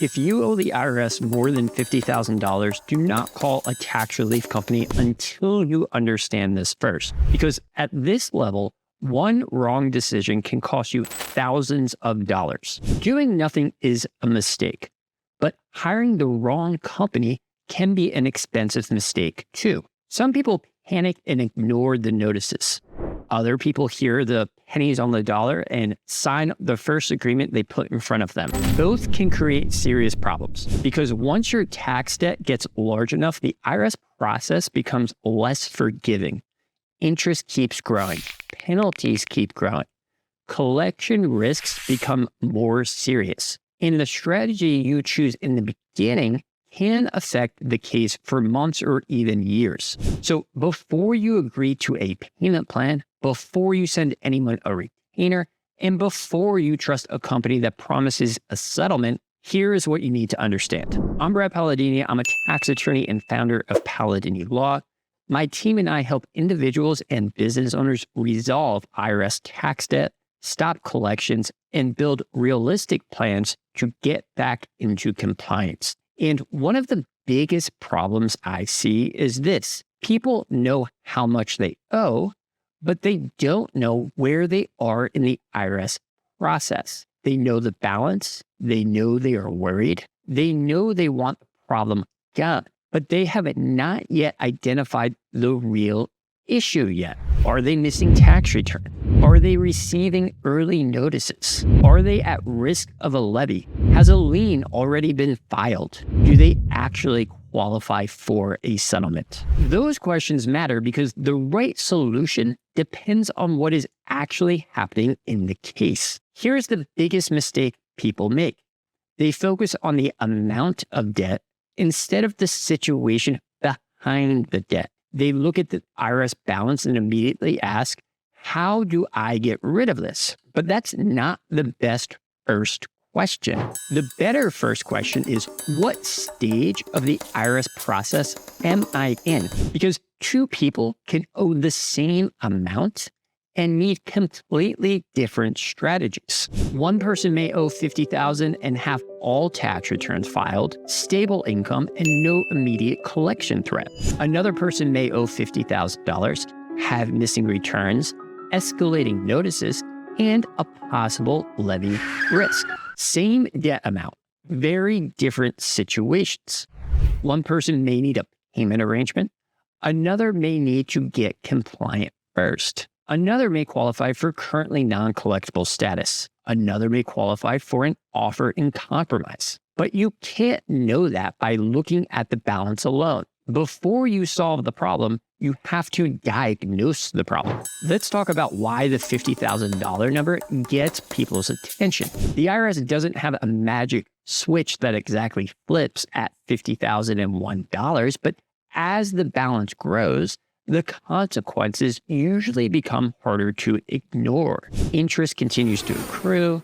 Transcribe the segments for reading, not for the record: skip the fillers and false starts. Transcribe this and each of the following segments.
If you owe the IRS more than $50,000, do not call a tax relief company until you understand this first. Because at this level, one wrong decision can cost you thousands of dollars. Doing nothing is a mistake, but hiring the wrong company can be an expensive mistake too. Some people panic and ignore the notices. Other people hear the pennies on the dollar and sign the first agreement they put in front of them. Both can create serious problems because once your tax debt gets large enough, the IRS process becomes less forgiving. Interest keeps growing. Penalties keep growing. Collection risks become more serious. And the strategy you choose in the beginning can affect the case for months or even years. So before you agree to a payment plan, before you send anyone a retainer, and before you trust a company that promises a settlement, here is what you need to understand. I'm Brad Paladini. I'm a tax attorney and founder of Paladini Law. My team and I help individuals and business owners resolve IRS tax debt, stop collections, and build realistic plans to get back into compliance. And one of the biggest problems I see is this. People know how much they owe, but they don't know where they are in the IRS process. They know the balance. They know they are worried. They know they want the problem done, but they have not yet identified the real issue yet. Are they missing tax return? Are they receiving early notices? Are they at risk of a levy? Has a lien already been filed? Do they actually qualify for a settlement? Those questions matter because the right solution depends on what is actually happening in the case. Here's the biggest mistake people make. They focus on the amount of debt instead of the situation behind the debt. They look at the IRS balance and immediately ask, how do I get rid of this? But that's not the best first question. The better first question is, what stage of the IRS process am I in? Because two people can owe the same amount and need completely different strategies. One person may owe $50,000 and have all tax returns filed, stable income, and no immediate collection threat. Another person may owe $50,000, have missing returns, escalating notices, and a possible levy risk. Same debt amount, very different situations. One person may need a payment arrangement. Another may need to get compliant first. Another may qualify for currently non-collectible status. Another may qualify for an offer in compromise. But you can't know that by looking at the balance alone. Before you solve the problem, you have to diagnose the problem. Let's talk about why the $50,000 number gets people's attention. The IRS doesn't have a magic switch that exactly flips at $50,001, but as the balance grows, the consequences usually become harder to ignore. Interest continues to accrue,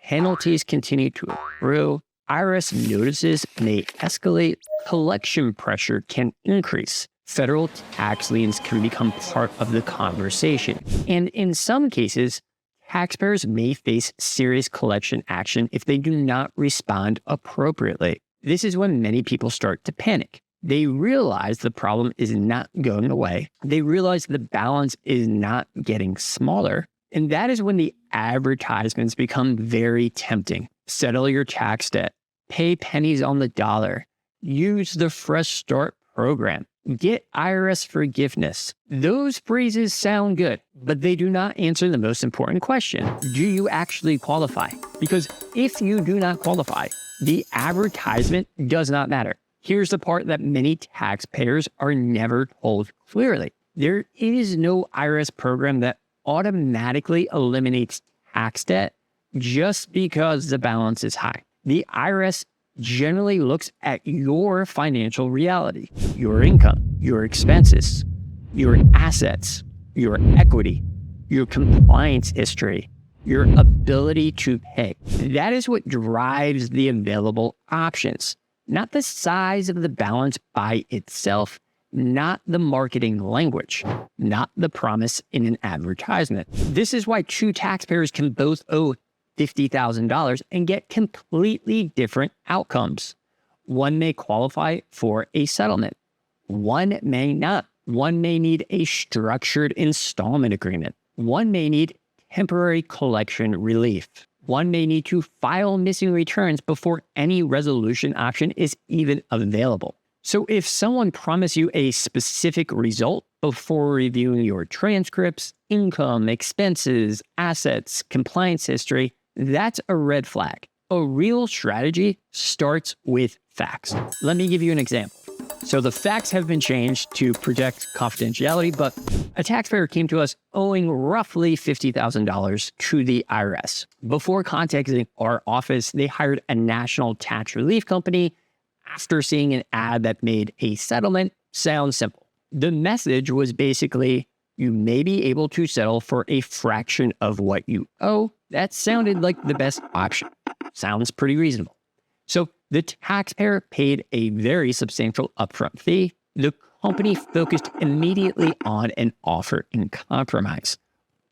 penalties continue to accrue, IRS notices may escalate, collection pressure can increase, federal tax liens can become part of the conversation. And in some cases, taxpayers may face serious collection action if they do not respond appropriately. This is when many people start to panic. They realize the problem is not going away. They realize the balance is not getting smaller. And that is when the advertisements become very tempting. Settle your tax debt. Pay pennies on the dollar. Use the Fresh Start program. Get IRS forgiveness. Those phrases sound good, but they do not answer the most important question. Do you actually qualify? Because if you do not qualify, the advertisement does not matter. Here's the part that many taxpayers are never told clearly. There is no IRS program that automatically eliminates tax debt just because the balance is high. The IRS generally looks at your financial reality, your income, your expenses, your assets, your equity, your compliance history, your ability to pay. That is what drives the available options. Not the size of the balance by itself, not the marketing language, not the promise in an advertisement. This is why two taxpayers can both owe $50,000 and get completely different outcomes. One may qualify for a settlement. One may not. One may need a structured installment agreement. One may need temporary collection relief. One may need to file missing returns before any resolution option is even available. So if someone promised you a specific result before reviewing your transcripts, income, expenses, assets, compliance history, that's a red flag. A real strategy starts with facts. Let me give you an example. So the facts have been changed to protect confidentiality, but a taxpayer came to us owing roughly $50,000 to the IRS. Before contacting our office, they hired a national tax relief company. After seeing an ad that made a settlement sound simple. The message was basically, you may be able to settle for a fraction of what you owe. That sounded like the best option. Sounds pretty reasonable. So the taxpayer paid a very substantial upfront fee. The company focused immediately on an offer in compromise.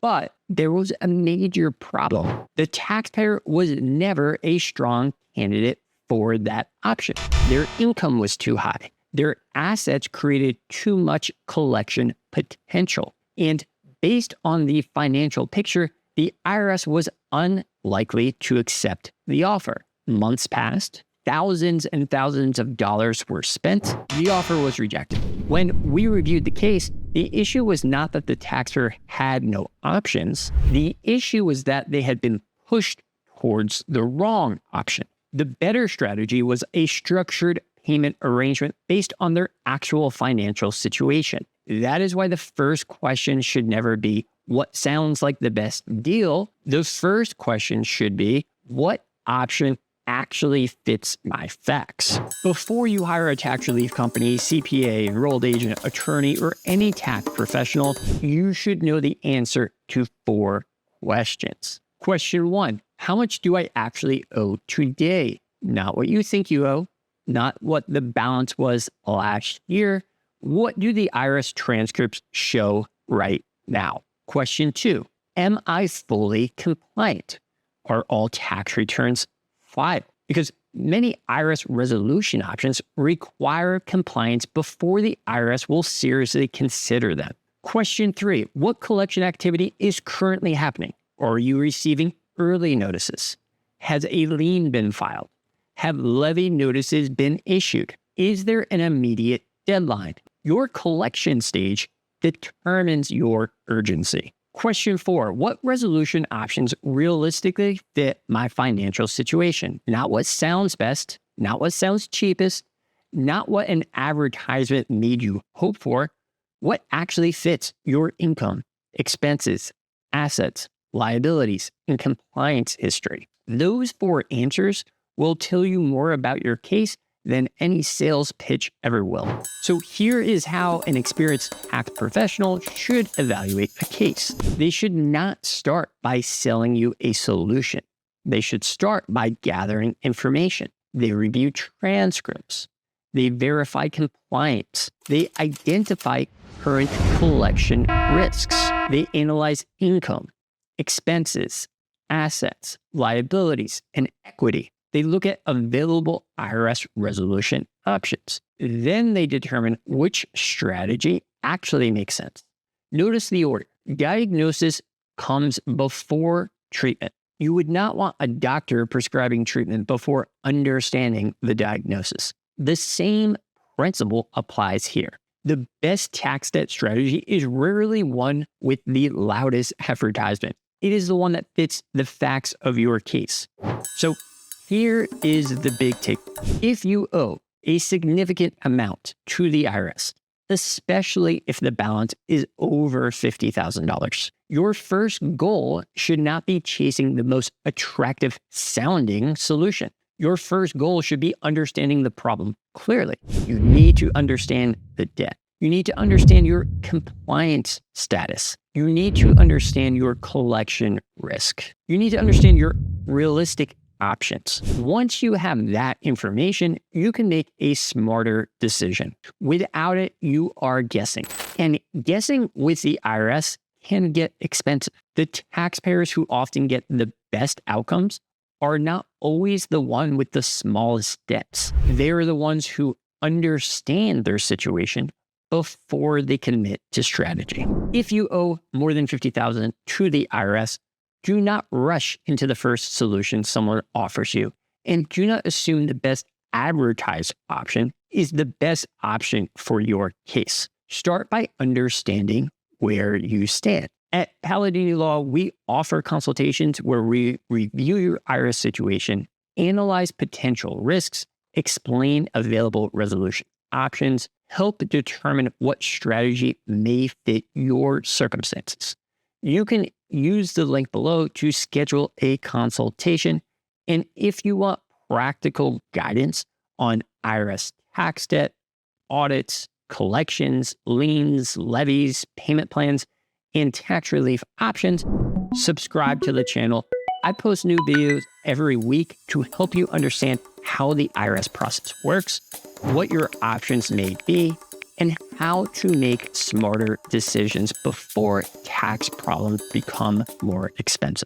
But there was a major problem. The taxpayer was never a strong candidate for that option. Their income was too high. Their assets created too much collection potential. And based on the financial picture, the IRS was unlikely to accept the offer. Months passed, thousands and thousands of dollars were spent. The offer was rejected. When we reviewed the case, the issue was not that the taxpayer had no options. The issue was that they had been pushed towards the wrong option. The better strategy was a structured payment arrangement based on their actual financial situation. That is why the first question should never be, what sounds like the best deal? The first question should be, what option actually fits my facts? Before you hire a tax relief company, CPA, enrolled agent, attorney, or any tax professional, you should know the answer to 4 questions. Question 1. How much do I actually owe today? Not what you think you owe, not what the balance was last year. What do the IRS transcripts show right now? Question 2, am I fully compliant? Are all tax returns filed? Because many IRS resolution options require compliance before the IRS will seriously consider them. Question 3, what collection activity is currently happening? Are you receiving early notices? Has a lien been filed? Have levy notices been issued? Is there an immediate deadline? Your collection stage determines your urgency. Question 4, what resolution options realistically fit my financial situation? Not what sounds best, not what sounds cheapest, not what an advertisement made you hope for. What actually fits your income, expenses, assets, liabilities, and compliance history? Those 4 answers will tell you more about your case than any sales pitch ever will. So here is how an experienced tax professional should evaluate a case. They should not start by selling you a solution. They should start by gathering information. They review transcripts. They verify compliance. They identify current collection risks. They analyze income, expenses, assets, liabilities, and equity. They look at available IRS resolution options. Then they determine which strategy actually makes sense. Notice the order. Diagnosis comes before treatment. You would not want a doctor prescribing treatment before understanding the diagnosis. The same principle applies here. The best tax debt strategy is rarely one with the loudest advertisement. It is the one that fits the facts of your case. So here is the big take. If you owe a significant amount to the IRS, especially if the balance is over $50,000, your first goal should not be chasing the most attractive sounding solution. Your first goal should be understanding the problem clearly. You need to understand the debt. You need to understand your compliance status. You need to understand your collection risk. You need to understand your realistic options. Once you have that information, you can make a smarter decision. Without it, you are guessing. And guessing with the IRS can get expensive. The taxpayers who often get the best outcomes are not always the one with the smallest debts. They're the ones who understand their situation before they commit to strategy. If you owe more than $50,000 to the IRS, do not rush into the first solution someone offers you, and do not assume the best advertised option is the best option for your case. Start by understanding where you stand. At Paladini Law, we offer consultations where we review your IRS situation, analyze potential risks, explain available resolution options, help determine what strategy may fit your circumstances. You can use the link below to schedule a consultation. And if you want practical guidance on IRS tax debt, audits, collections, liens, levies, payment plans, and tax relief options, subscribe to the channel. I post new videos every week to help you understand how the IRS process works, what your options may be, and how to make smarter decisions before tax problems become more expensive.